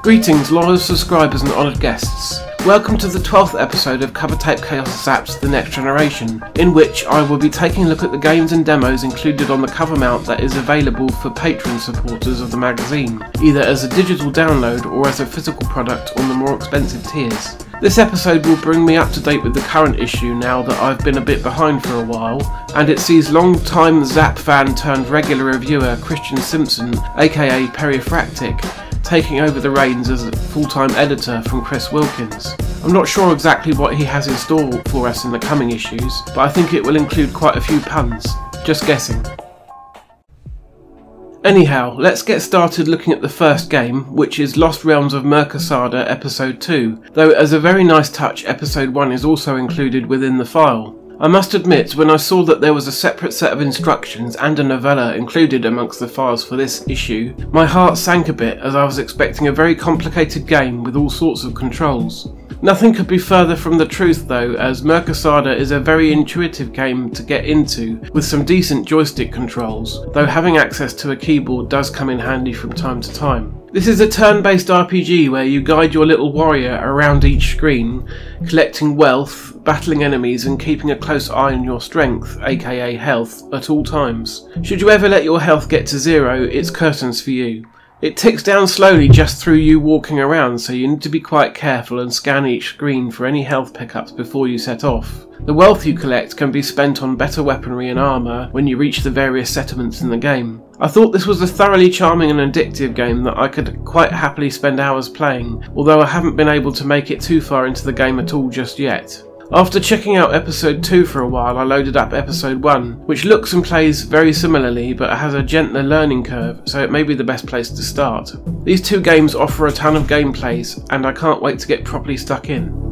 Greetings loyal subscribers and honoured guests. Welcome to the 12th episode of Covermount Chaos Zzapped The Next Generation, in which I will be taking a look at the games and demos included on the cover mount that is available for Patreon supporters of the magazine, either as a digital download or as a physical product on the more expensive tiers. This episode will bring me up to date with the current issue now that I've been a bit behind for a while, and it sees long-time Zapp fan turned regular reviewer Christian Simpson, aka Perifractic, taking over the reins as a full-time editor from Chris Wilkins. I'm not sure exactly what he has in store for us in the coming issues, but I think it will include quite a few puns. Just guessing. Anyhow, let's get started looking at the first game, which is Lost Realms of Mechasada Episode 2, though as a very nice touch, Episode 1 is also included within the file. I must admit, when I saw that there was a separate set of instructions and a novella included amongst the files for this issue, my heart sank a bit as I was expecting a very complicated game with all sorts of controls. Nothing could be further from the truth though, as Mechasada is a very intuitive game to get into with some decent joystick controls, though having access to a keyboard does come in handy from time to time. This is a turn-based RPG where you guide your little warrior around each screen, collecting wealth, battling enemies and keeping a close eye on your strength, aka health, at all times. Should you ever let your health get to zero, it's curtains for you. It ticks down slowly just through you walking around, so you need to be quite careful and scan each screen for any health pickups before you set off. The wealth you collect can be spent on better weaponry and armour when you reach the various settlements in the game. I thought this was a thoroughly charming and addictive game that I could quite happily spend hours playing, although I haven't been able to make it too far into the game at all just yet. After checking out Episode 2 for a while, I loaded up Episode 1, which looks and plays very similarly but has a gentler learning curve, so it may be the best place to start. These two games offer a ton of gameplays, and I can't wait to get properly stuck in.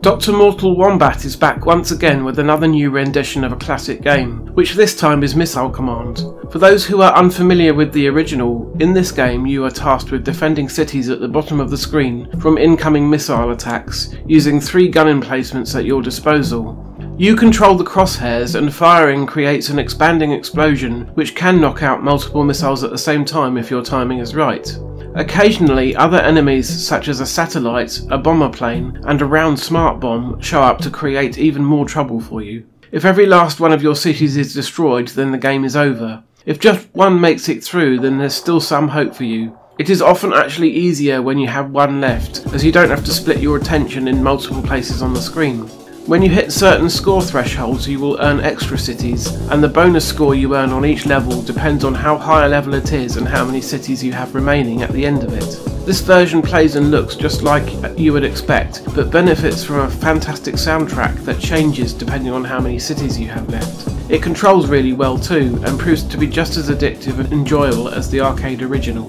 Dr. Mortal Wombat is back once again with another new rendition of a classic game, which this time is Missile Command. For those who are unfamiliar with the original, in this game you are tasked with defending cities at the bottom of the screen from incoming missile attacks, using 3 gun emplacements at your disposal. You control the crosshairs, and firing creates an expanding explosion which can knock out multiple missiles at the same time if your timing is right. Occasionally, other enemies such as a satellite, a bomber plane, and a round smart bomb show up to create even more trouble for you. If every last one of your cities is destroyed, then the game is over. If just one makes it through, then there's still some hope for you. It is often actually easier when you have one left, as you don't have to split your attention in multiple places on the screen. When you hit certain score thresholds, you will earn extra cities, and the bonus score you earn on each level depends on how high a level it is and how many cities you have remaining at the end of it. This version plays and looks just like you would expect, but benefits from a fantastic soundtrack that changes depending on how many cities you have left. It controls really well too, and proves to be just as addictive and enjoyable as the arcade original.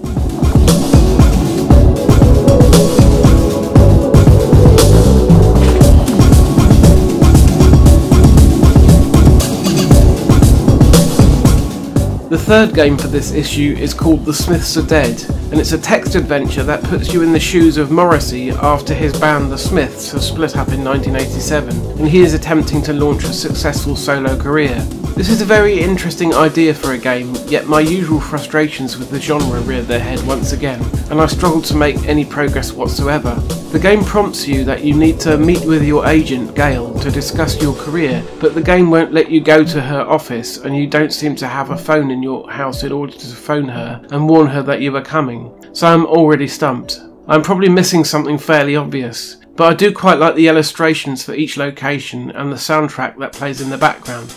The third game for this issue is called The Smiths Are Dead, and it's a text adventure that puts you in the shoes of Morrissey after his band The Smiths have split up in 1987, and he is attempting to launch a successful solo career. This is a very interesting idea for a game, yet my usual frustrations with the genre reared their head once again, and I struggled to make any progress whatsoever. The game prompts you that you need to meet with your agent, Gail, to discuss your career, but the game won't let you go to her office, and you don't seem to have a phone in your house in order to phone her and warn her that you are coming. So I'm already stumped. I'm probably missing something fairly obvious, but I do quite like the illustrations for each location and the soundtrack that plays in the background.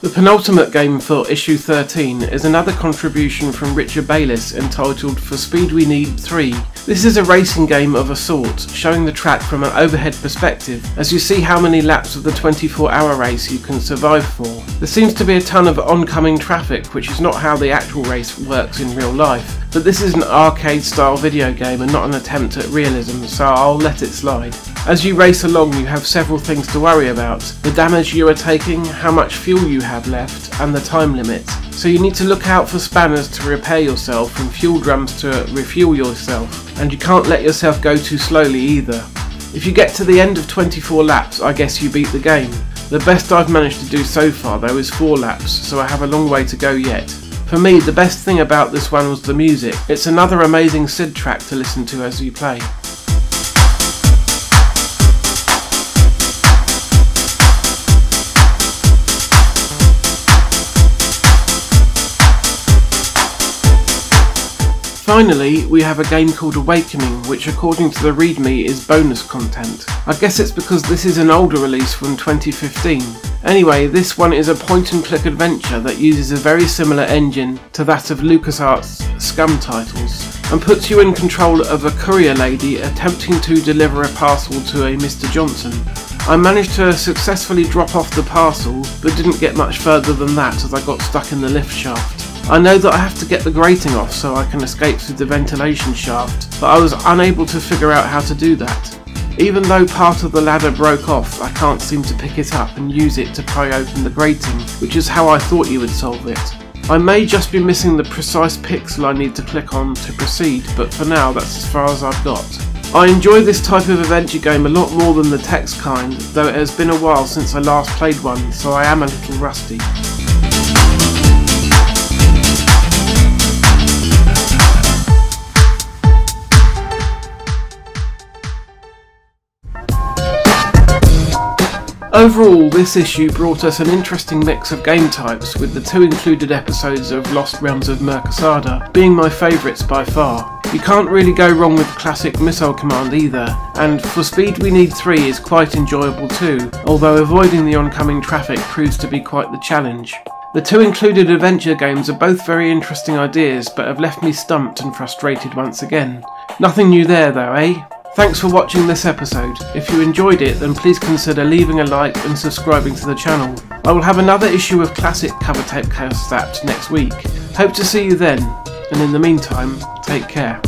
The penultimate game for issue 13 is another contribution from Richard Bayliss entitled For Speed We Need 3. This is a racing game of a sort, showing the track from an overhead perspective as you see how many laps of the 24-hour race you can survive for. There seems to be a ton of oncoming traffic, which is not how the actual race works in real life, but this is an arcade style video game and not an attempt at realism, so I'll let it slide. As you race along, you have several things to worry about: the damage you are taking, how much fuel you have left, and the time limit. So you need to look out for spanners to repair yourself and fuel drums to refuel yourself, and you can't let yourself go too slowly either. If you get to the end of 24 laps, I guess you beat the game. The best I've managed to do so far though is 4 laps, so I have a long way to go yet. For me, the best thing about this one was the music. It's another amazing SID track to listen to as you play. Finally, we have a game called Awakening, which according to the readme is bonus content. I guess it's because this is an older release from 2015. Anyway, this one is a point-and-click adventure that uses a very similar engine to that of LucasArts' Scum titles, and puts you in control of a courier lady attempting to deliver a parcel to a Mr. Johnson. I managed to successfully drop off the parcel, but didn't get much further than that as I got stuck in the lift shaft. I know that I have to get the grating off so I can escape through the ventilation shaft, but I was unable to figure out how to do that. Even though part of the ladder broke off, I can't seem to pick it up and use it to pry open the grating, which is how I thought you would solve it. I may just be missing the precise pixel I need to click on to proceed, but for now that's as far as I've got. I enjoy this type of adventure game a lot more than the text kind, though it has been a while since I last played one, so I am a little rusty. Overall, this issue brought us an interesting mix of game types, with the 2 included episodes of Lost Realms of Mechasada being my favourites by far. You can't really go wrong with classic Missile Command either, and For Speed We Need 3 is quite enjoyable too, although avoiding the oncoming traffic proves to be quite the challenge. The 2 included adventure games are both very interesting ideas, but have left me stumped and frustrated once again. Nothing new there though, eh? Thanks for watching this episode. If you enjoyed it, then please consider leaving a like and subscribing to the channel. I will have another issue of classic Covermount Chaos Zzapped next week. Hope to see you then, and in the meantime, take care.